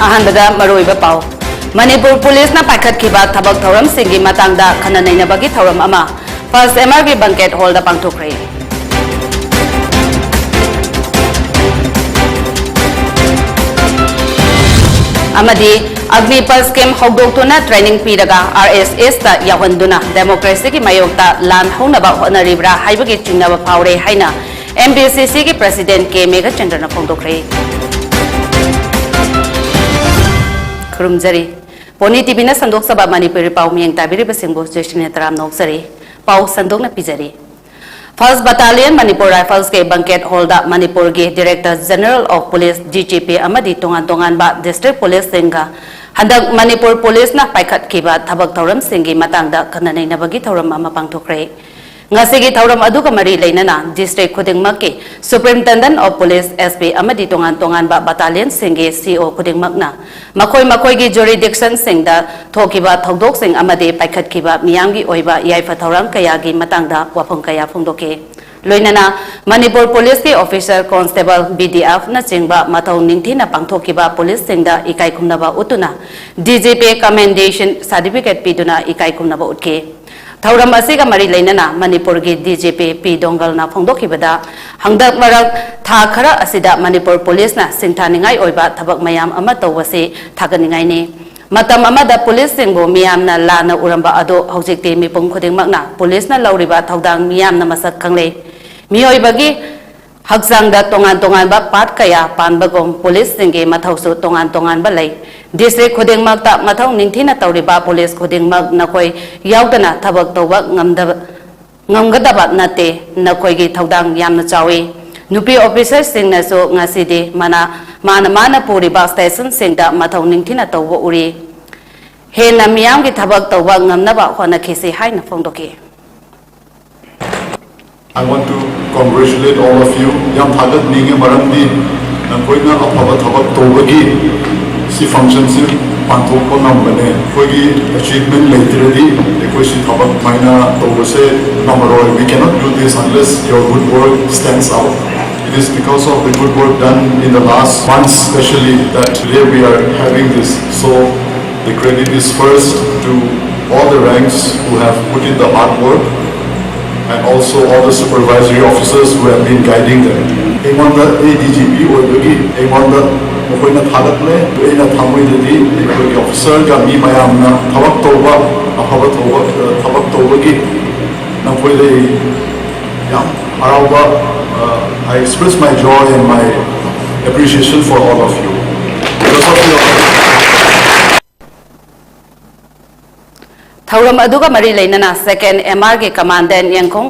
अहानबदा मरोइबा पाव Manipur police ना पाखतखिबा थबक थौरम सिंगी मतंगदा खननैनबगी थौरम अमा first MR की बंकेट हॉल दा पांगथोखरे अमदी अग्निपथ स्कीम हौदोक्तुना ट्रेनिंग पीरगा आरएसएस ता यावंदुना डेमोक्रेसी की मायोक्ता लान हौनबा होनरिब्रा हाइबगी चिंगनबा फावरे हाइना एमपीसीसी की प्रेसिडेंट के मेघचंद्रना फोंदोखरे खुरुमजरी पोनी टीवी ना संदोक सबा मणिपुरी पाव मियंग ताबिरिबसिंगबो जोयश्री तराम नोक्सरी पाव संदोकना पिजरी फर्स्ट बटालियन मणिपुर राइफल्स के बंकेट हॉल दा मणिपुर के director general of police DGP अमदी तोंगान तोंगान बा डिस्ट्रिक्ट पुलिस सिंगा हंदक मणिपुर पुलिस ना पाइखतखिबा थबक थौरम सिंगी मतंगदा खननैनबगी थौरम अमा पांगथोखरे ngasi thauram aduga mari leinana district khudingmak ke superintendent of police sp amadi tongan tongan ba battalion singe co khudingmakna makoi gi jurisdiction singda thokiba thodok sing amadi paikhatkiba miyamgi oiba yaifa thauram kaya gi matangda wafong kaya phongdoke loinana manipur police ke officer constable bdf na chingba mathau ningthina pangthokiba police singda ikai khumnaba utuna djp commendation certificate piduna ikai khumnaba utke थौरम असिगा मरी लेनना मणिपुर की DGP P दोंगलना फोंदोखिबदा हंगदक मरक था खरा असिदा Manipur police ना सिंथानिंगाई ओइबा थबक मयाम अमा तौबसे थागनिंगाइने मतम अमदा police सिंगबो मियामना लाना उरंबा अदो हौजिकते मिपुंग खुदिंगमकना police ना लौरिबा थौदांग मियामना मसक खंगले मियोइबगी हक्सांगदा तोंगान तोंगान बा पाट कया पानबगोम पुलिस सिंगे मथौसु तोंगान तोंगान बा लई डिस्ट्रिक्ट खुदिंगमकता मथौ निंगथिना तौरिबा पुलिस खुदिंगमक नखोय यावदना थबक तौबा ngamgdaba nate nakoigi thaudang yamna chawi nupi officer singnasu ngasidi mana puriba station singda mathau ningthina tawbo uri he namiyam gi thabak tawba ngamnaba hona khisi haina phongdoki I want to congratulate all of you yam thagat ninge maramdi nakoina afaba thabak tawbagi si function si panthokko nambane koigi achievement laterally ekoisi thabak maina tawbase namaroi we cannot do this unless your good work stands out. It is because of the good work done in the last months especially that today we are having this, so the credit is first to all the ranks who have put in the hard work and also all the supervisory officers who have been guiding them. Among the ADGP or among the Mokoina Thalatle, Aina Thamwidi, the officer Gami Mayamna, Tabak Toba, Tabak Tobagi, Napoile Yam Araba. I express my joy and my appreciation for all of you. Because of your थौरम अदुगा मरी लेनना second MR के commandant यंखों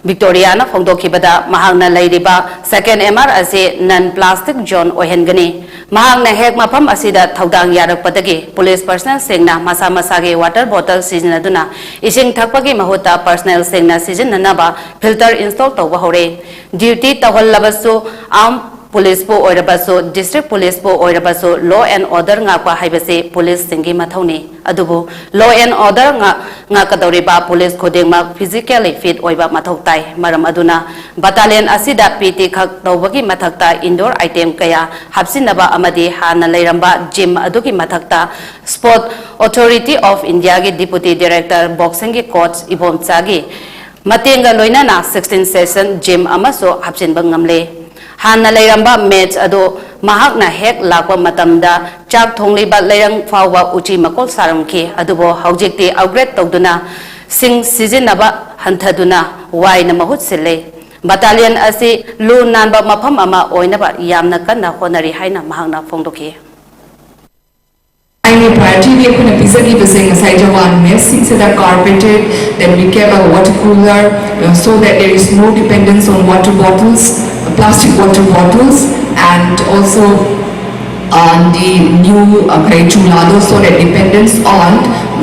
Victoria ना फोंदोखिबदा महांगना लैरिबा second MR असे none plastic zone ओहेनगनी महांगना हेक मफम असिदा थौदांग यारकपदगी police personal सिंगना मसा मसागे water बोतल सिजनदुना इसिंग थकपगी महुता personal सिंगना सिजननबा filter install तौबा होरे duty तहल्लबसु आम police पो ओइरबसु डिस्ट्रिक्ट पुलिस पो ओइरबसु लॉ एंड ऑर्डर ngaकवा हाइबसे पुलिस सिंगी मथौनी अदुबु लॉ एंड ऑर्डर ngaकदौरिबा पुलिस खोदेंगमा फिजिकली फिट ओइबा मथौ ताई मरम अदुना बटालियन असिदा पीटी खक तौबगी मथक्ता इंडोर आइटम कया हाबसिनबा अमदी हाना लेरंबा जिम अदुगी मथक्ता स्पोर्ट अथॉरिटी ऑफ इंडिया के डिप्टी डायरेक्टर बॉक्सिंग के कोच इबोमचागी मतेंगा लोइनाना 16 सेशन जिम अमसो हाबसिनबा ngamle हाना लेरंबा मैच अदो महाकना हेक लाकवा मतमदा चाक थोंगलिबा लेरंग फावबा उची मकोल सारमखि अदुबो हौजिकति अपग्रेड तौदुना सिंग सिजिनबा हंथदुना वाइना महुत सिले बटालियन असि लु नानबा मफम अमा ओइनबा यामना कन्ना honorary हाइना महाकना फोंदोखि priority we are going to be saying aside one mess things that are carpeted, then we keep a water cooler so that there is no dependence on water bottles, plastic water bottles, and also on the new chulado so that dependence on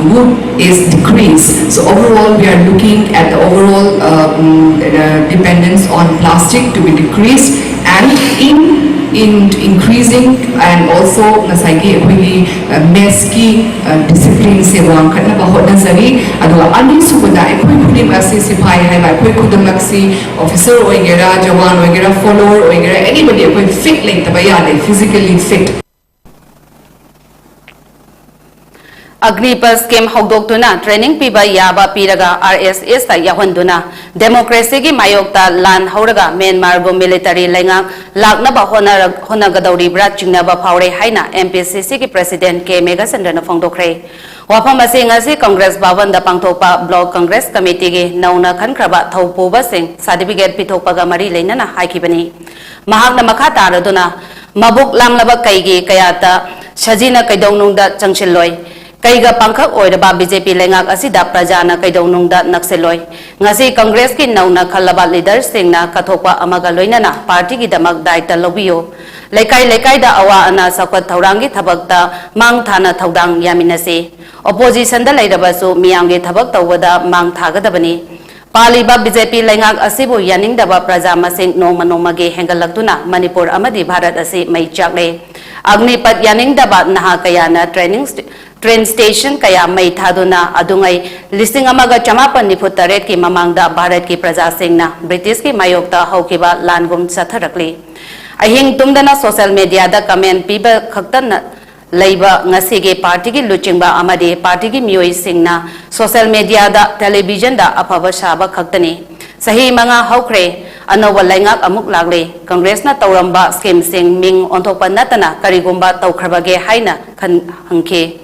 wood is decreased. So overall we are looking at the overall dependence on plastic to be decreased, and in increasing and also nasagi ekoi meski discipline se wang khatna ba hodna sari adu ani subada ekoi khudim asi sipai hai ba ekoi khudam aksi officer oigera jawan oigera follower oigera anybody ekoi fit like tabaya physically fit Agnipa scheme hogdoktuna training piba yaba piraga RSS ta yahunduna democracy gi mayokta lan horaga Myanmar go military lenga lakna ba hona gadauri bra chingna ba phawre haina MPCC gi president K Mega Sandana phongdokre wafam ase ngasi Congress Bhavan da pangthopa block Congress committee gi nauna khankraba thaupu ba sing certificate pithopa ga mari leinana haikibani mahakna makha taraduna mabuk lamlaba kaigi kayata sajina kaidongnungda changchiloi Kaiga pangkak oiraba BJP lengak asida prajana kaidongnungda nakseloi ngasi Congress ki nauna khalaba leader singna kathokpa amaga loinana party gi damak daita lobiyo lekai da awa ana sakwat thaurangi thabakta mang thana thaudang yaminase opposition da leirabasu miyamge thabak tawada mang thagadabani paliba BJP lengak asibu yaningdaba praja masing nomage hengalaktuna Manipur amadi Bharat asi mai chakle Agnipat yaningdaba naha kayana train station kaya may thaduna adungay listing amaga chamapan ni putaret ki mamangda Bharat ki praja singna British ki mayokta hawkiba langum satharakli ahing tumdana social media da comment piba khaktan leiba ngasige party ki luchingba amade party ki miyoi singna social media da television da afaba shaba khaktani sahi manga hawkre anoba laingak amuk lagle Congress na tawramba scheme sing ming onthokpa natana karigumba tawkhrabage haina khan hangke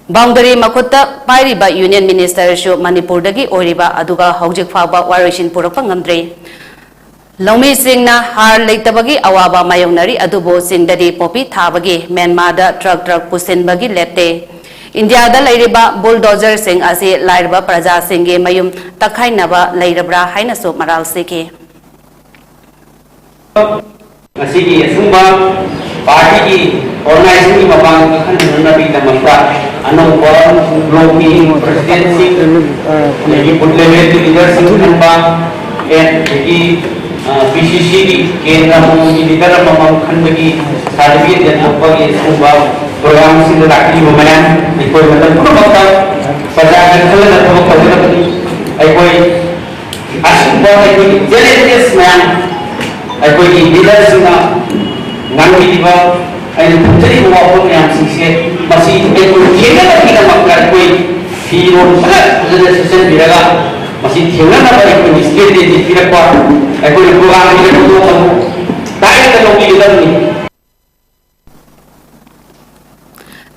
Boundary Makutta Pairiba Union Minister Shu Manipur dagi oiriba aduga hojik faba warishin purakpa ngamdre Lomi Singna har leitabagi awaba mayongnari adubo singdadi popi thabagi Myanmar da truck pusin bagi lepte India da leiriba bulldozer sing asi lairba praja singge mayum takhainaba leirabra haina so maral seke Asigi sumba party ki organizing ki mapang kan nabi da mafra anong forum bloki presidency ni putle ki leader sing namba and ki PCC ki kendra mo ki leader mamam khan bagi certificate dan apa ki sumba program sing rakli mamayan ni koi matlab puno bakta pajagan khala na thok thok ni ai koi asumba ai koi challenges man ai koi leader sing ngangi diba ay putri mo ako yang singse masih ay ko kena na kita makar ko hero pala sa session biraga masih kena na ba ko state di pira ko ay ko program ni ko ko tayo na logi kita ni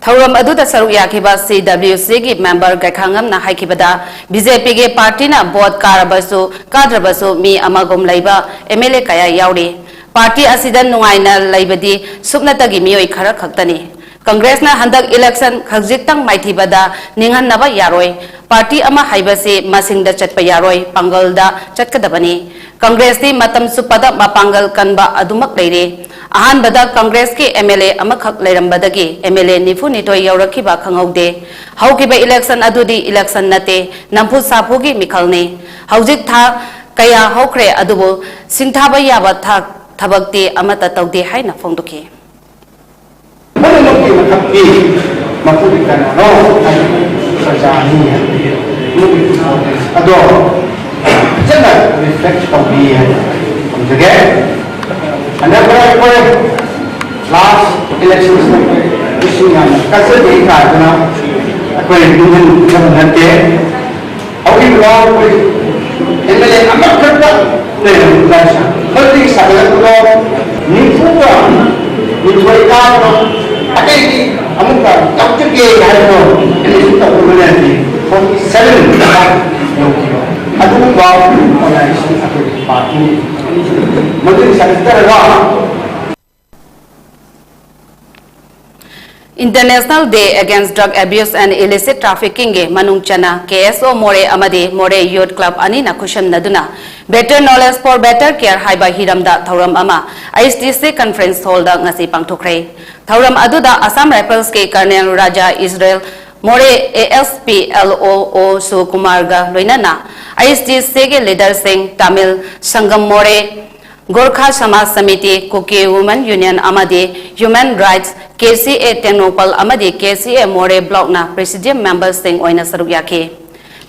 Thauram aduda saruk yakiba CWC gi member gakhangam na haikibada BJP ge party na board karabasu kadrabasu mi amagom laiba MLA kaya yauri Party asidan nungaina laibadi supnatagi miyoi khara khaktani Congress na handak election khajitang maithibada ninghan naba yaroi party ama haibase masingda chatpa yaroi pangalda chatkadabani Congress ti matam supada mapangal kanba adumak leire ahan bada Congress ki MLA ama khak leirambadagi MLA nifu nitoi yaurakhiba khangaude haukiba election adudi election nate nampu sapugi mikhalni haujik tha kaya haukre adubu singthaba yaba tha Thabakti amata tawde haina phongdoki Manukki makappi makubikana no sajani ado jana reflect tawbi jage another point last elections issue na kasi de ka na koi dun kan hate awi law koi MLA amak karta ne lasha Berarti saya kalau nifuga nifuga ada di amuka tak cukup ada ini sudah kemudian di 47 ada bawah oleh isu atau parti mungkin saya terlalu International Day Against Drug Abuse and Illicit Trafficking ge manungchana KSO More amade More Youth Club ani na kushan naduna Better Knowledge for Better Care haiba hiramda thauram ama ISTC Conference Hall da ngasi pangthokre thauram aduda Assam Rifles ke Colonel Raja Israel More ASP LOO Su Kumar ga loinana ISTC ge leader sing Tamil Sangam More Gorkha Samaj Samiti Kuki Women Union amade Human Rights KCA Technopal amadi KCA More Block na Presidium Members sing oina saruk yake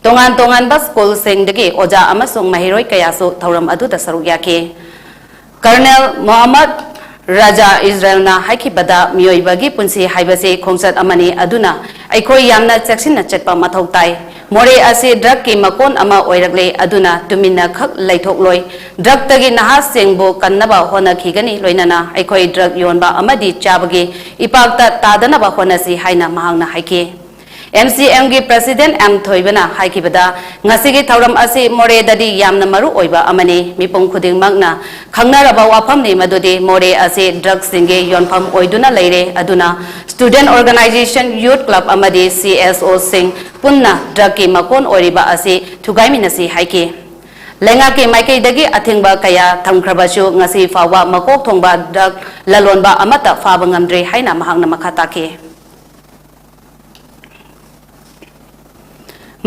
tongan bas school sing dagi oja amasung mahiroi kayasu thauram aduda saruk yake Colonel Muhammad Raja Israel na haiki bada miyoi bagi punsi haibase khongsat amani aduna ꯑꯩꯈꯣꯏ ꯌꯥꯝꯅ ꯆꯦꯛꯁꯤꯟꯅ ꯆꯠꯄ ꯃꯊꯧ ꯇꯥꯏ ꯃꯣꯔꯦ ꯑꯁꯤ ꯗ꯭ꯔꯒꯀꯤ ꯃꯀꯣꯟ ꯑꯃ ꯑꯣꯏꯔꯛꯂꯦ ꯑꯗꯨꯅ ꯇꯨꯃꯤꯟꯅ ꯈꯛ ꯂꯩꯊꯣꯛꯂꯣꯏ ꯗ꯭ꯔꯒꯇꯒꯤ ꯅꯍꯥꯁꯤꯡꯕꯨ ꯀꯟꯅꯕ ꯍꯣꯠꯅꯈꯤꯒꯅꯤ ꯂꯣꯏꯅꯅ ꯑꯩꯈꯣꯏ ꯗ꯭ꯔꯒ ꯌꯣꯟꯕ ꯑꯃꯗꯤ ꯆꯥꯕꯒꯤ ꯏꯄꯥꯛꯇ ꯇꯥꯗꯅꯕ ꯍꯣꯠꯅꯁꯤ ꯍꯥꯏꯅ ꯃꯍꯥꯛꯅ ꯍꯥꯏꯈꯤ MCMꯒꯤ ꯄ꯭ꯔꯦꯁꯤꯗꯦꯟꯠ M ꯊꯣꯏꯕꯅ ꯍꯥꯏꯈꯤꯕꯗ ꯉꯁꯤꯒꯤ ꯊꯧꯔꯝ ꯑꯁꯤ ꯃꯣꯔꯦꯗꯗꯤ ꯌꯥꯝꯅ ꯃꯔꯨ ꯑꯣꯏꯕ ꯑꯃꯅꯤ ꯃꯤꯄꯨꯝ ꯈꯨꯗꯤꯡꯃꯛꯅ ꯈꯪꯅꯔꯕ ꯋꯥꯐꯝꯅꯤ ꯃꯗꯨꯗꯤ ꯃꯣꯔꯦ ꯑꯁꯤ ꯗ꯭ꯔꯒꯁꯤꯡꯒꯤ ꯌꯣꯟꯐꯝ ꯑꯣꯏꯗꯨꯅ ꯂꯩꯔꯦ ꯑꯗꯨꯅ ꯁ꯭ꯇꯨꯗꯦꯟꯠ ꯑꯣꯔꯒꯅꯥꯏꯖꯦꯁꯟ ꯌꯨꯊ ꯀ꯭ꯂꯕ ꯑꯃꯗꯤ CSO ꯁꯤꯡ ꯄꯨꯟꯅ ꯗ꯭ꯔꯒꯀꯤ ꯃꯀꯣꯟ ꯑꯣꯏꯔꯤꯕ ꯑꯁꯤ ꯊꯨꯒꯥꯏꯃꯤꯟꯅꯁꯤ ꯍꯥꯏꯈꯤ ꯂꯩꯉꯥꯛꯀꯤ ꯃꯥꯏꯀꯩꯗꯒꯤ ꯑꯊꯤꯡꯕ ꯀꯌꯥ ꯊꯝꯈ꯭ꯔꯕꯁꯨ ꯉꯁꯤ ꯐꯥꯎꯕ ꯃꯀꯣꯛ ꯊꯣꯡꯕ ꯗ꯭ꯔꯒ ꯂꯂꯣꯟꯕ ꯑꯃꯠꯇ ꯐꯥꯕ ꯉꯝꯗ꯭ꯔꯤ ꯍꯥꯏꯅ ꯃꯍꯥꯛꯅ ꯃꯈꯥ ꯇꯥꯈꯤ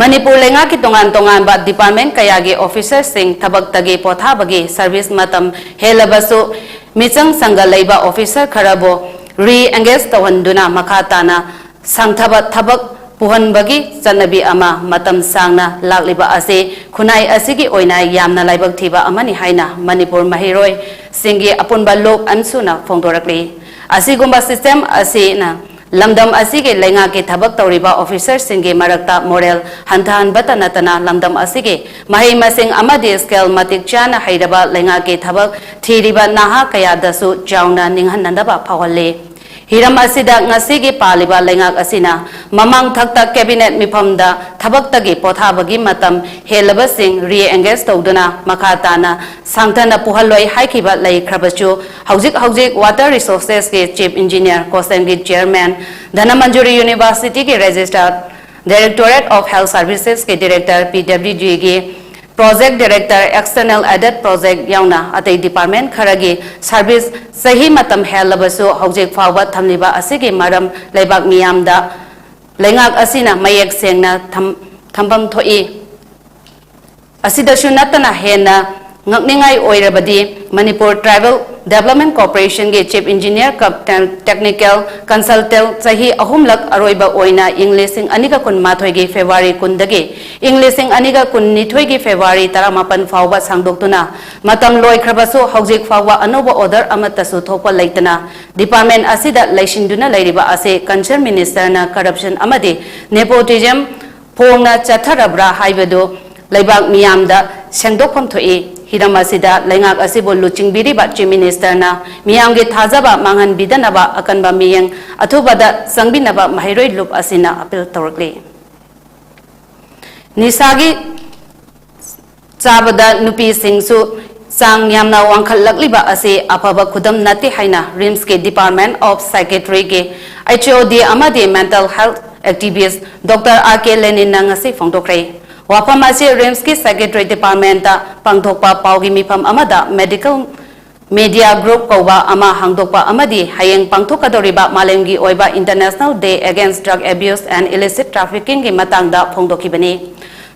Manipur lengaki tongan-tongan department kayagi officer sing thabak-tagi pothabagi service matam helabasu michang sangga leiba officer kharabo re-engage tawhanduna makhatana sangthaba thabak puhanbagi chanabi ama matam sangna lakliba ase khunai asigi oina yamna laibak thiba amani haina Manipur mahiroi singi apunba lok ansuna phongdorakli asigumba system asina Lamdam asige lengaki thabak tawriba officer singe marakta moral hantan batanatana lamdam asige mahi masing amadi scale matik chana hairaba lengaki thabak thiriba naha kaya dasu jauna ninghanandaba phawale Hiram asida ngasigi paliba lengak asina mamang thakta cabinet mifamda thabaktagi pothabagi matam helabasing re-engage tawduna makhatana sangthana puhaloi haikiba lei khrabachu haujik water resources ke chief engineer Kosenggi chairman Dhanamanjuri University ke registered Directorate of Health Services ke director PWG ke Project Director External Audit Project yauna atei department kharagi service sahi matam helabasu haujik fawba thamliba asigi maram leibak miyamda lengak asina mayek sengna thambam thoi asidasu natana hena ngakningai oirabadi Manipur Tribal Development Corporation ge chief engineer technical consultant sahi ahumlak aroiba oina Englishing aniga kun mathoi ge February kundagi Englishing aniga kun nithoi ge February 18 fawba sangdoktuna matam loi khrabasu haujik fawba anoba order amatasu thopa leitana department asida leishinduna leiriba ase concerned minister na corruption amadi nepotism phongna chatharabra haibadu leibak miyamda sengdokpham thoi Hiram asida lengak asibo luching biriba chief minister na miyamge thajaba manghan bidanaba akanba miyeng athubada sangbinaba mahiroi lup asina appeal tawrakli Nisagi chabada nupi singsu sang yamna wangkhalakliba ase afaba khudam nati haina RIMS ke Department of Psychiatry ke HOD amadi mental health activist Dr. R.K. Lenin na ngasi phongdokre Wafam ase RIMS ki Secretary Department ta pangthokpa paugi mifam amada medical media group kauba ama hangdokpa amadi hayeng pangthokadoriba malemgi oiba International Day Against Drug Abuse and Illicit Trafficking ki matangda phongdokibani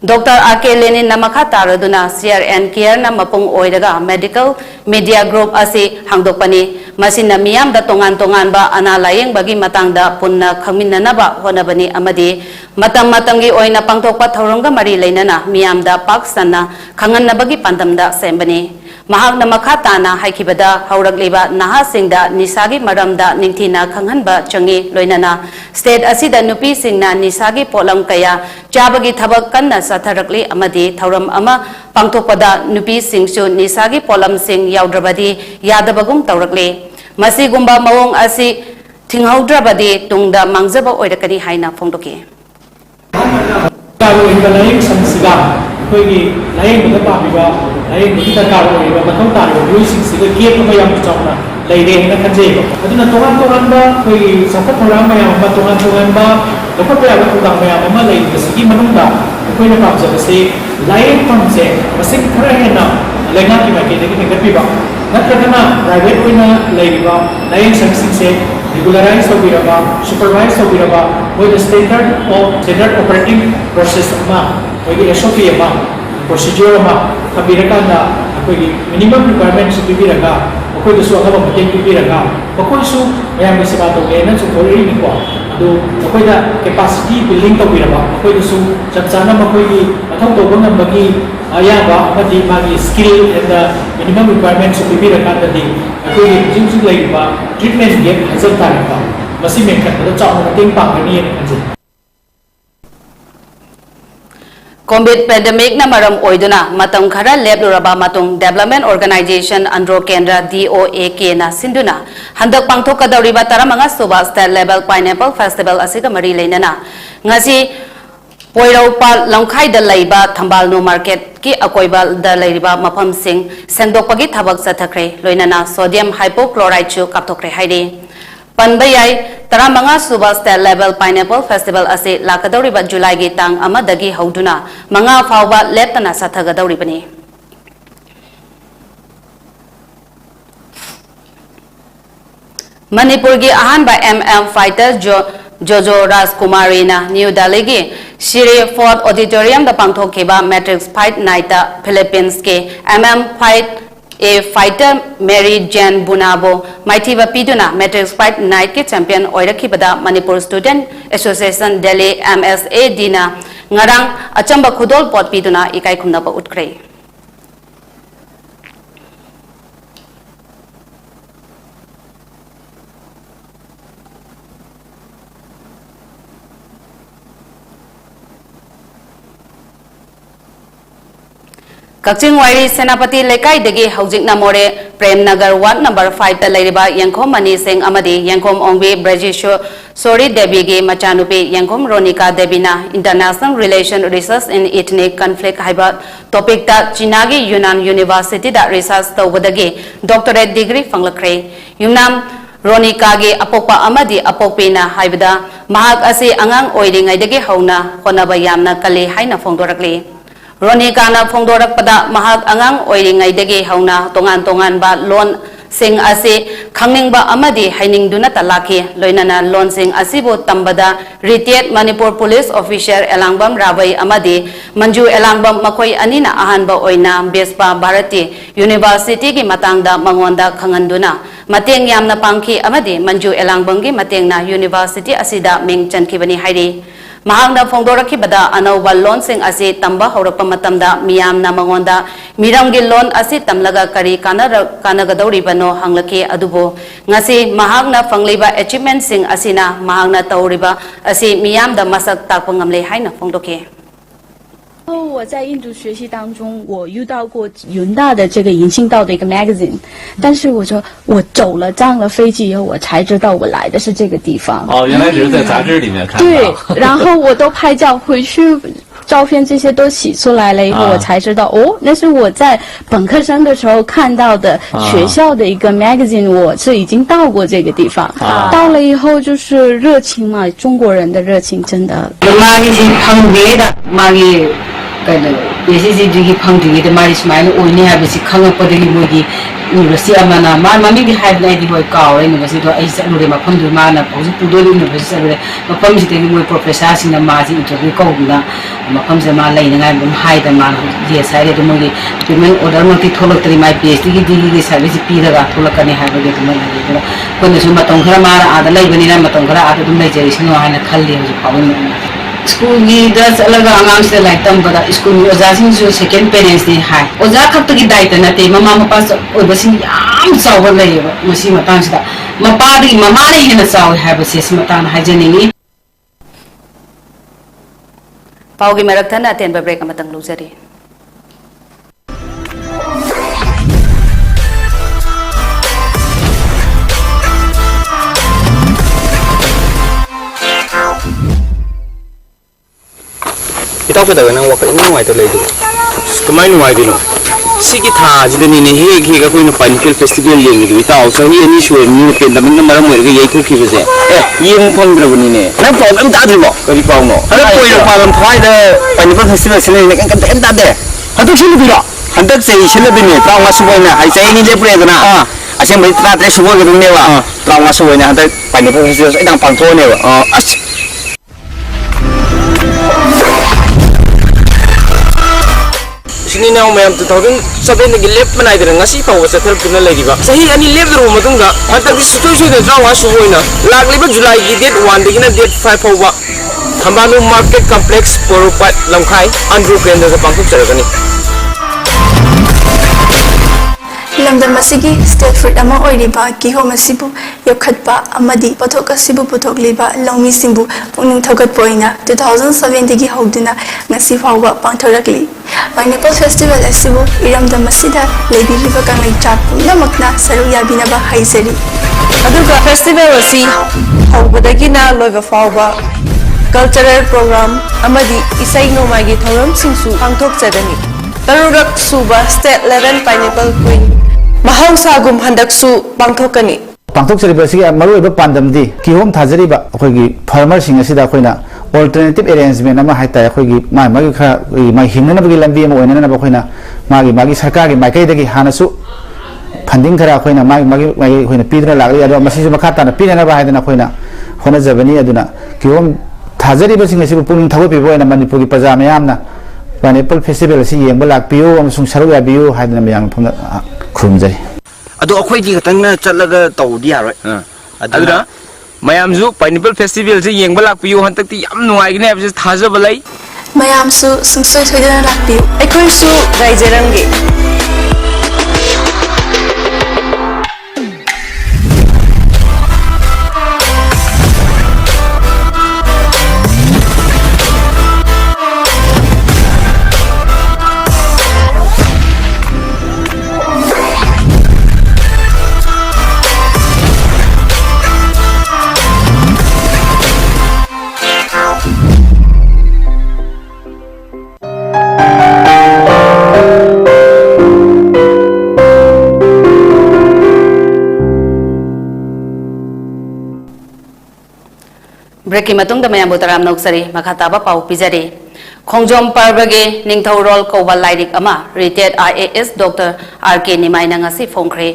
Dr. R.K. Lenin namakha taraduna CRN care na mapung oiraga medical media group ase hangdokpani masina miyam da tongan ba ana layeng bagi matangda punna khangminnanaba honabani amadi matam gi oina pangthokpa thorongga mari leinana miyam da paksanna khangannabagi pandamda sembani mahakna makha tana haikibada hauragliba naha singda nisagi maramda ningthina khanghanba changi loinana state asida nupi singna nisagi polam kaya chabagi thabak kanna satharakli amadi thauram ama pangthokpada nupi singsu nisagi polam sing yaudrabadi yadabagum taurakli masigumba mawong asi thinghaudrabadi tungda mangjaba oirakani haina phongdoki Koigi lain betul pak juga lain kita kalau ini betul tak ada dua sisi kegiat apa yang bercakap lain nak kerja. Jadi nak toran ba koigi sampai orang yang toran ba lepas tu ada orang yang memang lain segi menunda koigi nak apa sih lain pun sih masih kerana nak lain nak kita kita ba nak kerana private koigi lain ba lain segi sih regularize ho biraba supervise ho biraba with the standard operating process ma koigi SOP ma procedure ma kabiraka na koigi minimum requirements bibiraga koi su agaba mating bibiraga koi su mayam ni sabato gena su koi ni ko adu koi da capacity building to biraba koi su chapchana ma koi athau to bangam bagi aya ba mati magi skill and the minimum requirements bibiraga da di koi jing lai ba treatment gap hazard ta ba masi men kan da chaw na ting pa ni ni COVID pandemic na maram oiduna matang khara lebluraba matung Development Organization Andro Kendra DOAK na sinduna handak pangthok kadawriba taramanga suba state level pineapple festival asiga mari leinana ngasi Poiraupa Langkai da Laiba Tambalno Market ki akoiba da Laiba Mapam Sing Sengdokpagi Thabak Sathakre Loinana Sodium Hypochlorite chu kapthokre haide Panbayai Taramanga Suba State Level Pineapple Festival ase lakadawriba July gi tang amadagi hauduna manga fawba leptana sathagadawribani Manipur gi ahanba fighter Jojo Rajkumari na New Delhi gi Shire 4th Auditorium da pangthokeba Matrix Fight Night da Philippines ke Fight a fighter Mary Jane Bunabo Maithiba Piduna Matrix Fight Night ke champion oirakibada Manipur Student Association Delhi MSA Dina ngarang achamba khudol pot piduna ikai khumnaba utkre Kakching Wairi Senapati Lekai Degi Haujik Namore Prem Nagar 1 number 5 ta Lairiba Yankom Mani Singh Amadi Yankom Ongbi Brajisho Sori Devi Ge Machanupi Yankom Ronika Debina International Relation Research in Ethnic Conflict Haiba topic ta Chinagi Yunnan University da research tawbadagi doctorate degree fanglakre Yunnan Ronika ge apokpa amadi apokpena haibada mahak ase angang oiringai degi hauna konaba yamna kale haina phongdorakle Ronika na phongdorak pada mahak angang oiringai degi hauna tongan ba lon sing ase khangning ba amadi haining duna talaki loinana lon sing asibo tambada retired Manipur police officer Elangbam Rabai amadi Manju Elangbam makoi anina ahanba oina Bespa Bharati University gi matangda mangonda khanganduna mateng yamna pangki amadi Manju Elangbam gi matengna University asida ming chankibani hairi Mahangna Fongdoraki Bada Anova Lon Sing Asi Tamba Horapa Matamda Miam Namangonda Mirangi Lon Asi Tamlaga Kari Kanagadori Bano Hanglaki Adubo Ngasi Mahagna Fangliba Achievement Sing Asina Mahagna Tauriba Asi Miam da Masak Tapangamle Haina Fongdoke 我在印度学习当中，我遇到过云大的这个银杏道的一个 magazine， 但是我说我走了上了飞机以后，我才知道我来的是这个地方。哦，原来只是在杂志里面看到。对，然后我都拍照回去。照片这些都洗出来了以后，我才知道哦，那是我在本科生的时候看到的学校的一个 magazine， 我是已经到过这个地方。到了以后就是热情嘛，中国人的热情真的。예시지기 펑딩이데 말이지 마이는 오이네 하비시 칸가포데기 모기 university amana mami gi have naidi hoi kaw university do ai sa lure ma pham mana pose pudoli university lure ma pham ji te moi professor sina ma ji interview ko na ma pham se ma lai ngai bum hai da ma ye sai de moi payment order ma ti tholok tri mai phd gi degree service pi daga tholok kani ha ge ma lai ko ne su ma tong khara ma ada lai bani na ma tong khara ada dum lai jeri sino ha na khalli ho pa School gi das alaga amam se like tam bada school gi oja sing jo second parents ni hai oja khat gi dai ta na te mama mapa oi basing yam chaw lai ba masi matang sida mapa ri mama ri hena chaw hai ba se matang hai jani ni Pau gi merak thana ten ba break amatang lujari Itaw pa daw nang waka ino ay tulay dito. Kamay no ay dino. Sige tha jida ni he ka koi no pineapple festival yeng ni itaw sa hi ani shwe ni pe laming na maram ga yei ko ki bese. Yeng phon dra buni ne. Na phon am ta dri mo. Kari paw no. Ara koi no palam thai da pineapple festival sine ne kan ta de. Hadu sine bi ro. Handak sei sine bi ne taw nga suwai na ai sei ni le pre da na. Asem bai tra tre suwai ga ne wa. Taw nga suwai na handak pineapple festival idang pang tho ne wa. Sini na mayam 2007 gi lep manai da ngasi paw sa thel puna lai diba sahi ani lep ro matunga hantak di sutoi sui da trawa suwoina lagliba July gi date 1 dagina date 5 pawa Thambanu market complex Porupat Lamkhai Andrew Kendra sa pangthuk saragani ꯂꯝꯗꯝ ꯑꯁꯤꯒꯤ state fruit ꯑꯃ ꯑꯣꯏꯔꯤꯕ ꯀꯤꯍꯣꯝ ꯑꯁꯤꯕꯨ ꯌꯣꯛꯈꯠꯄ ꯑꯃꯗꯤ ꯄꯣꯠꯊꯣꯛ ꯑꯁꯤꯕꯨ ꯄꯨꯊꯣꯛꯂꯤꯕ ꯂꯧꯃꯤꯁꯤꯡꯕꯨ ꯄꯨꯛꯅꯤꯡ ꯊꯧꯒꯠꯄ ꯑꯣꯏꯅ 2007ꯗꯒꯤ ꯍꯧꯗꯨꯅ ꯉꯁꯤ ꯐꯥꯎꯕ ꯄꯥꯡꯊꯣꯛꯂꯛꯂꯤ ꯄꯥꯏꯅꯦꯄꯜ ꯐꯦꯁꯇꯤꯚꯦꯜ ꯑꯁꯤꯕꯨ ꯏꯔꯝꯗꯝ ꯑꯁꯤꯗ ꯂꯩꯕꯤꯔꯤꯕ ꯀꯪꯂꯩꯆꯥꯛ ꯄꯨꯝꯅꯃꯛꯅ ꯁꯔꯨꯛ ꯌꯥꯕꯤꯅꯕ ꯍꯥꯏꯖꯔꯤ ꯑꯗꯨꯒ ꯐꯦꯁꯇꯤꯚꯦꯜ ꯑꯁꯤ ꯍꯧꯕꯗꯒꯤꯅ ꯂꯣꯏꯕ ꯐꯥꯎꯕ ꯀꯜꯆꯔꯦꯜ ꯄ꯭ꯔꯣꯒ꯭ꯔꯥꯝ ꯑꯃꯗꯤ ꯏꯁꯩ ꯅꯣꯡꯃꯥꯏꯒꯤ ꯊꯧꯔꯝꯁꯤꯡꯁꯨ ꯄꯥꯡꯊꯣꯛꯆꯒꯅꯤ ꯇꯔꯨꯛꯔꯛ ꯁꯨꯕ state level pineapple queen mahawsagum handaksu pangthokani pangthokchariba sigi maruiba pandamdi kihom thajariba akoigi farmer sing asida akoina alternative arrangement ama haita akoigi magi khara mai himnana bagi lambi ama oinana na akoina magi sarkar gi maikai dagi hanasu funding khara akoina magi akoina pidna lagri ado masisu makhata na pinana ba haidana akoina hona jabani aduna kihom thajariba sing asibu puning thago pibo ena manipur gi praja mayamna pineapple festival asi yengba lakpiyo amasung saru yabiyo haidana mayam phumna khurumjari ado akhoi gi gatangna chatlaga tawdi yaroi aduna mayamju pineapple festival se yengba lakpiyo hantakti yam nuaigine abse thajaba lai mayamsu sungsoi thoidana lakpiyo aikoi su gaijerangi ब्रेकी मतुंग द मयाम बुतराम नौसरी मखाताबा पाउ पिजरी खोंजोम पर्वगे निंगथौरोल कौबा लाइरिक अमा रिटायर्ड IAS डॉक्टर RK निमाइना ngasi फोंख्रे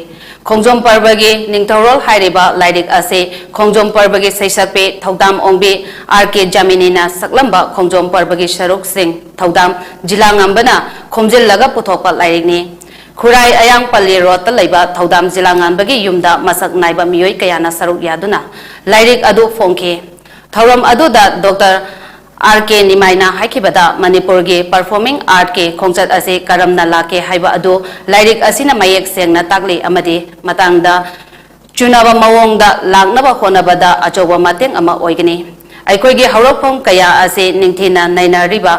खोंजोम पर्वगे निंगथौरोल हाइरिबा लाइरिक असे खोंजोम पर्वगे सैसकपे थौदाम ओंबे RK जामिनीना सकलंबा खोंजोम पर्वगे सरुक सिंह थौदाम जिला ngambana खोमजिलगा पुथोकपा लाइरिकनी खुराई अयांग पल्ली रोड लैबा थौदाम जिला ngambagi युमदा मसक नाइबा मियोय कयाना सरुक यादुना लाइरिक अदु फोंखे थौरम अदुदा डॉक्टर RK निमाइना हाइखिबदा मणिपुर के परफॉर्मिंग आर्ट के खोंचत असे करमना लाके हाइबा अदु लाइरिक असिना मयेक सेंगना ताकली अमदि मतंगदा चुनाबा मवोंगदा लांगनबा होनबदा अचोबा मतेंग अमा ओइगनी अखोइगे हौरफों कया असे निंथिना नैनारिबा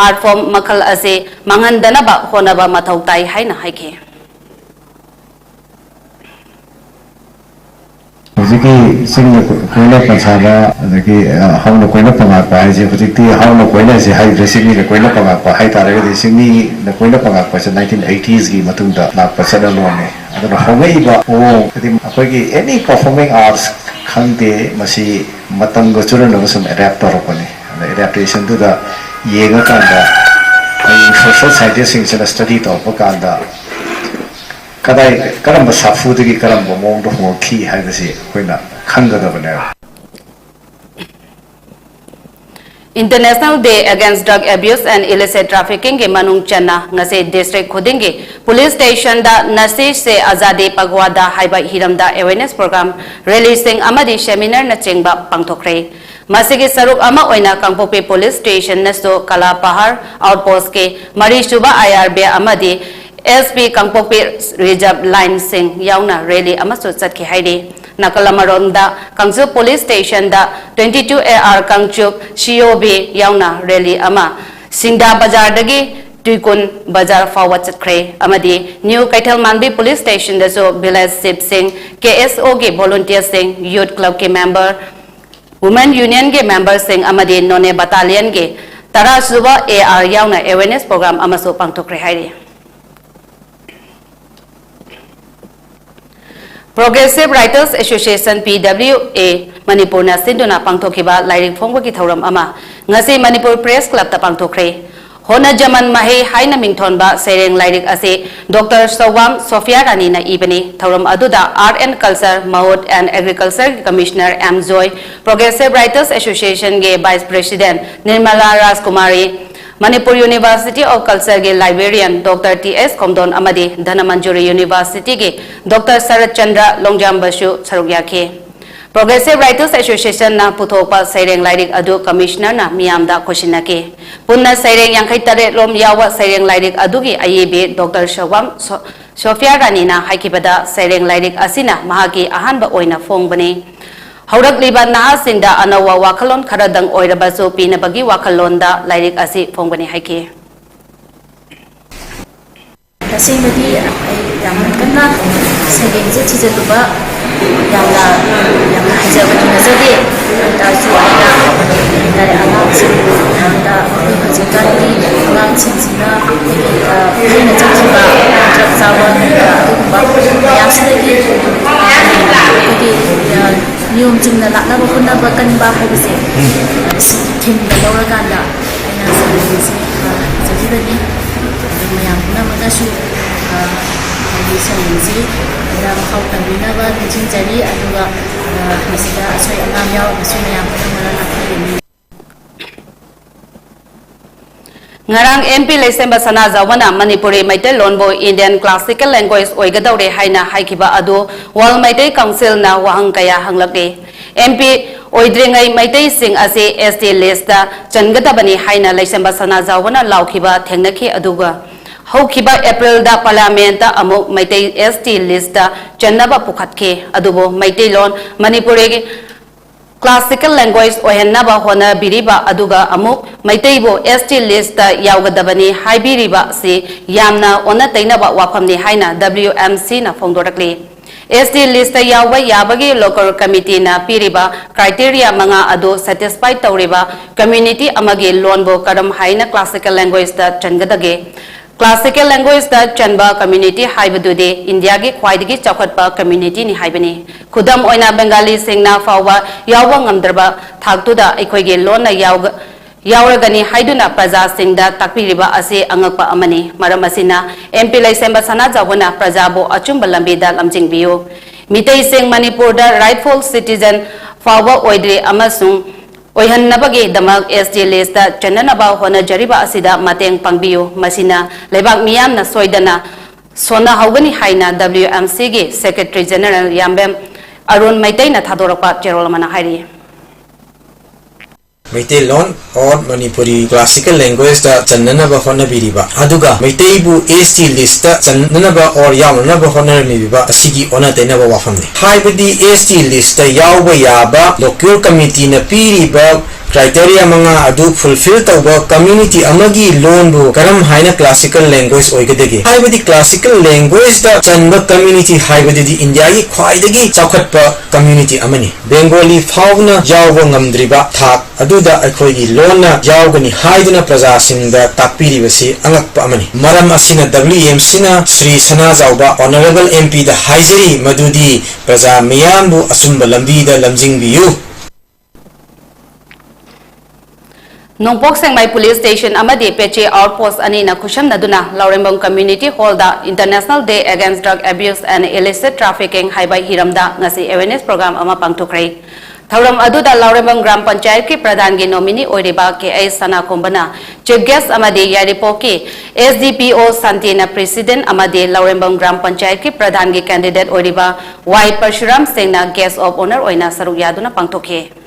आर्ट फॉर्म मखल असे मंगनदनबा होनबा मथौताई हाइना हाइखे Hujiki sing koina pansana adagi hauna koina pangak pa hai je hujikti hauna koina je hai dressing ni koina pangak pa hai tare ga sing ni na koina pangak pa 1980s gi matungda na pa chana lone adana hongai ba o kadi akoi gi any performing arts khangde masi matam go churan no sum adapt torokone adaptation to the yenga kanda social scientists sing study to kanda kadai karamba safu degi karamba mong do ho khi hai basi koina khangada bane International Day Against Drug Abuse and Illicit Trafficking के मनुंग चन्ना ngase district खुदिंगे police station da nasish se azadi pagwada haiba hiramda awareness program releasing amadi seminar na chengba pangthokre masigi saruk ama oina kangpope police station naso kala pahar outpost ke mari suba IRB amadi SP Kangpopi Reserve Line Sing Yauna Rally Amasu Satki Haidi Nakalamaronda Kangju Police Station da 22 AR Kangchup COB Yauna Rally Ama Singda Bazar Dagi Tuikun Bazar Forward Kre Amadi New Kaital Manbi Police Station da so Village Sip Sing KSO ge Volunteer Sing Youth Club ke member Women Union ge member Sing Amadi None Battalion ge Tara Suba AR Yauna Awareness Program Amasu Pangtokre Haidi Progressive Writers Association PWA Manipur na sinduna pangthokiba lairing phongwagi thoram ama ngasi Manipur Press Club ta pangthokre hona jaman mahe haina mingthonba sereng lairik ase Dr. Sawam Sofia Rani na ibani thoram aduda Art and Culture Maut and Agriculture Commissioner M Joy Progressive Writers Association ge Vice President Nirmala Rajkumari Manipur University of Culture के librarian Dr. T.S. Komdon Amadi Dhanamanjuri University के Dr. Sarat Chandra Longjam Basu Sarugya के Progressive Writers Association na puthokpa saireng lairik adu commissioner na miyamda koshinake punna saireng yangkai tare lom yawa saireng lairik adugi ayebe Dr. Shawam Sophia Rani na haikibada saireng lairik asina mahagi ahanba oina fongbani haurak liba na singda anawa wakalon karadang oirabaso pinabagi wakalonda lairik asi fongbani haiki Tasingmadi yang kena saireng je chijatuba yang hijabani nazade anta suaina dari anak anta hujikani anak sina ini caciba cacawan yang sedikit jadi nium cingna lakna bukuna bahkan bahu besi tim dalam kanda ina sedikit jadi tadi yang pernah mengasu di sini dalam kau tambina bijin jadi aduga masih asoi enam yau asoi yang pernah melakukan ngarang MP Lesemba Sana Zawana Manipuri Maitai Lonbo Indian Classical Language Oigadore Haina Haikiba Adu Wal Maitai Council na Wahang Kaya Hanglake MP Oidringai Maitai Sing Ase ST Lista Changatabani Haina Lesemba Sana Zawana Laukiba Tengnaki Aduga Haukiba April da Parlamenta Amok Maitai ST Lista Chanaba Pukatke Adubo Maitai Lon Manipuri Classical Language Ohenaba Hona Biriba Aduga Amuk Maitaibo ST Lista Yaugadabani Hai Biriba Si Yamna Ona Tainaba Wapamni Haina WMC na Fongdorakli ST Lista Yawa Yabagi Local Committee na Piriba Criteria Manga Adu Satisfied Tauriba Community Amagi Lonbo Kadam Haina Classical Language da Changadage Classical Language da Chanba Community Haibadude India gi Khwaidagi Chawkhatpa Community ni haibani Khudam Oina Bengali Singna Fawa Yawa Ngamdraba Thaktuda Aikhoige Lona Yauragani Haiduna Praja Singda Takpiriba Ase Angakpa Amani Maramasina MP Lesemba Sana Jawana Prajabo Achumba Lambida Lamjingbiyo Mitai Sing Manipur da Rightful Citizen Fawa Oidre Amasung Oihanabagi Damak ST Lista Chananaba Hona Jariba Asida Mateng Pangbiyo Masina Lebak Miyam na Soidana Sona Haugani Haina WMC gi Secretary General Yambem Arun Maitai na Thadorapa Cherolamana Hairi Maitai Lon or Manipuri Classical Language da Chananaba Hona Biriba Aduga Maitai bu ST Lista Chananaba or Yamanaba Hona Mibiba Asigi Ona Tainaba Wafamni Haibadi ST Lista Yauba Yaba Local Committee na Piriba Criteria Manga Adu Fulfill Tauba Community Amagi Loan bu Karam Haina Classical Language Oigadegi Haibadi Classical Language da Chanba Community Haibadi di India gi Khwaidagi Chawkhatpa Community Amani Bengali Fauna Yauba Ngamdriba Thak Aduda Aikhoigi Lona Yaugani Haiduna Praja Singda Takpiribasi Angakpa Amani Maram Asina WMC na Sri Sana Zauba Honorable MP da Haijari Madudi Praja Miyambu Asumba Lambi da Lamjingbiyu Nongpok Sengmai Police Station Amadi Peche Outpost Ani na Kusham Naduna Laurembong Community Hall da International Day Against Drug Abuse and Illicit Trafficking Haibai Hiramda Ngasi Awareness Program Ama Pangtukrai Thauram Aduda Laurembong Gram Panchayat ki Pradhan gi Nominee Oiriba KA Sana Kombana Chief Guest Amadi Yaripo ki SDPO Santina President Amadi Laurembong Gram Panchayat ki Pradhan gi Candidate Oiriba Y Parshuram Singh na Guest of Honor Oina Saruk Yaduna Pangtukhe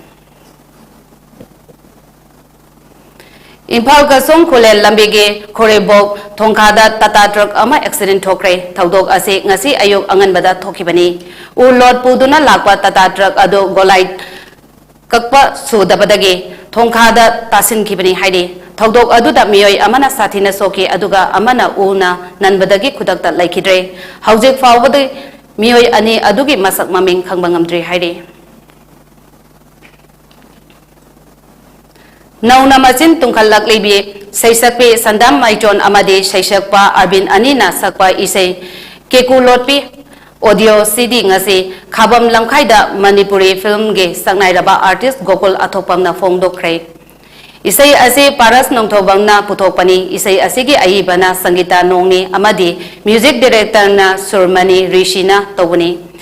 Impal Kasong Kulel Lambige Korebok Tongkada Tata Truck Ama Accident Thokre Thaudok Ase Ngasi Ayok Anganbada Thokibani U Lord Puduna Lakwa Tata Truck Ado Golai Kakpa Sudabadage Tongkada Tasin Kibani Haidi Thaudok Aduda Miyoi Amana Satina Soki Aduga Amana Una Nanbadagi Kudakta Laikidre Haujik Fawbadi Miyoi Ani Adugi Masak Maming Kangbangamdri Haidi Nauna Machin Tungkalak Libi, Saisakpi Sandam Maijon Amadi, Saisakpa Arbin Anina Sakpa Isay, Keku Lotpi, Audio CD Ngasi, Kabam Lamkaida Manipuri Film Ge, Sangairaba Artist Gokul Atopam na Fongdokre. Isay Ase Paras Nongtobang na Putopani, Isay Asigi Aibana Sangita Nongni Amadi, Music Director na Surmani Rishina Tobuni.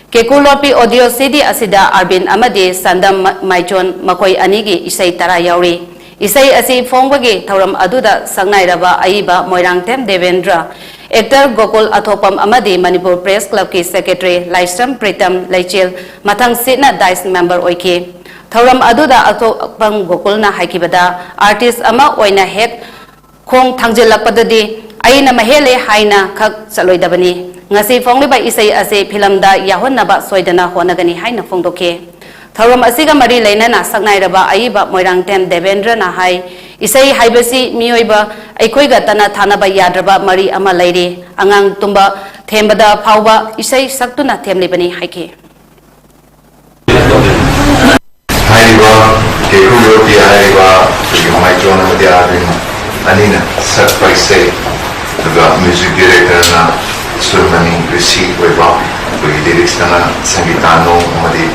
Kekulopi audio CD asida Arbin Amadi Sandam Maichon Makoi Anigi Isay Tara Yauri Isay Asi Fongbagi Tauram Aduda Sangairaba Aiba Moirangtem Devendra Actor Gokul Athopam amadi Manipur Press Club ki Secretary Laisam Pritam Laichil mathang sitna Dice member oiki. Thoram aduda Athopam Gokul na haikibada artist ama oina hek khong thangjilakpadadi aina mahele haina khak saloidabani. Ngasi fongliba isai ase filamda yahonnaba soidana honagani haina fongdoke. Thoram asiga mari lainana saknairaba aiba moirang tem Devendra na hai isai haibasi mioiba aikoiga tana thanaba yadraba mari ama lairi angang tumba thembada phauba isai saktuna themlibani haike. Haiba kekulo ti haiba yomai jona media anina sakpai say the music director na surmani receive weba we lyrics na sangitano madi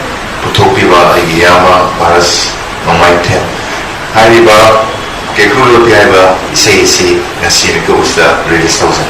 putopiba igiyama paras mamai the haiba kekulo ti haiba say ngasi ni ko usta release thousand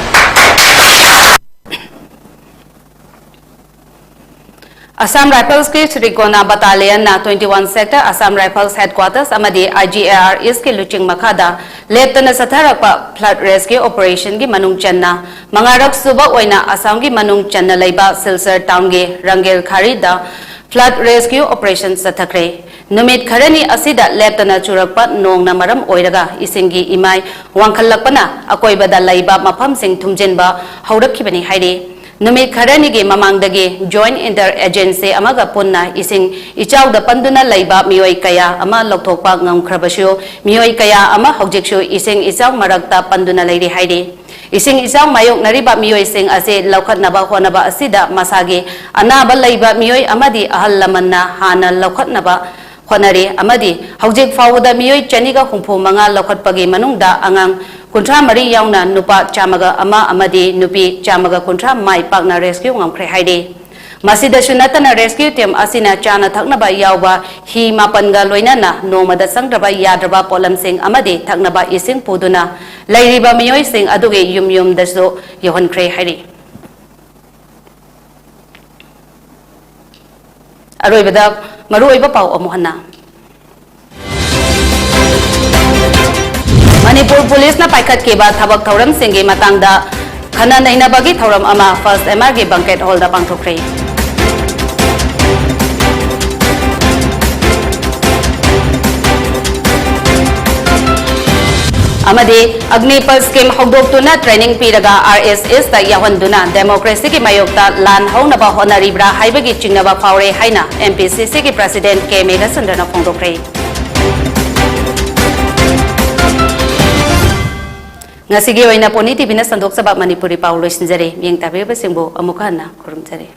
Assam Rifles ki Srikona Battalion na 21 sector Assam Rifles headquarters amadi IGAR is ki luching makada leptana satharakpa flood rescue operation gi manung channa mangarak suba oina Assam gi manung channa leiba Silsar town gi Rangel Khari da flood rescue operation sathakre numit kharani asida leptana churakpa nong na maram oiraga isingi imai wangkhallakpana akoibada leiba mafam sing thumjenba haurakibani hairi Numit Karani Mamangdagi joint inter-agency amaga punna ising ichaw da panduna layba miyoy kaya ama lokthokpa ngam krabasyo miyoy kaya ama hogjeksyo ising ichaw maragta panduna layri hairi ising ichaw mayok nariba miyoy sing ase lawkhat naba honaba asida masagi anaba layba miyoy amadi ahal lamanna hana lawkhat naba honari amadi hogjek fawda miyoy chaniga hungphu manga lawkhat pagi manungda angang Kuntra Mari Yauna Nupa Chamaga Ama Amadi Nupi Chamaga Kuntra Mai Pakna Rescue Ngamkre Haidi. Masida Sunatana Rescue Team Asina Chana Taknaba Yauba Hi Mapanga Loinana Nomada Sangraba Yadraba Polam Sing Amadi Taknaba Ising Puduna Lairiba Mioy Sing Aduge Yum Deso Yohan Kre Haidi. Aroibada Maruiba Pau Omohana. Manipur Police na paikat ke ba thabak thoram singi matangda khana naina bagi thoram ama first MR ge banquet hall da pangthokre amadi Agnipal scheme hogdoktuna training piraga RSS da yahonduna democracy ki mayokta lan honaba honaribra haibagi chingnaba faure haina MPCC ki president K Megasandana phongdokre Ngasigi oina poni TV na sandok sabab Manipuri Paulo sinjare yang tabir basingbo amukana kurum jare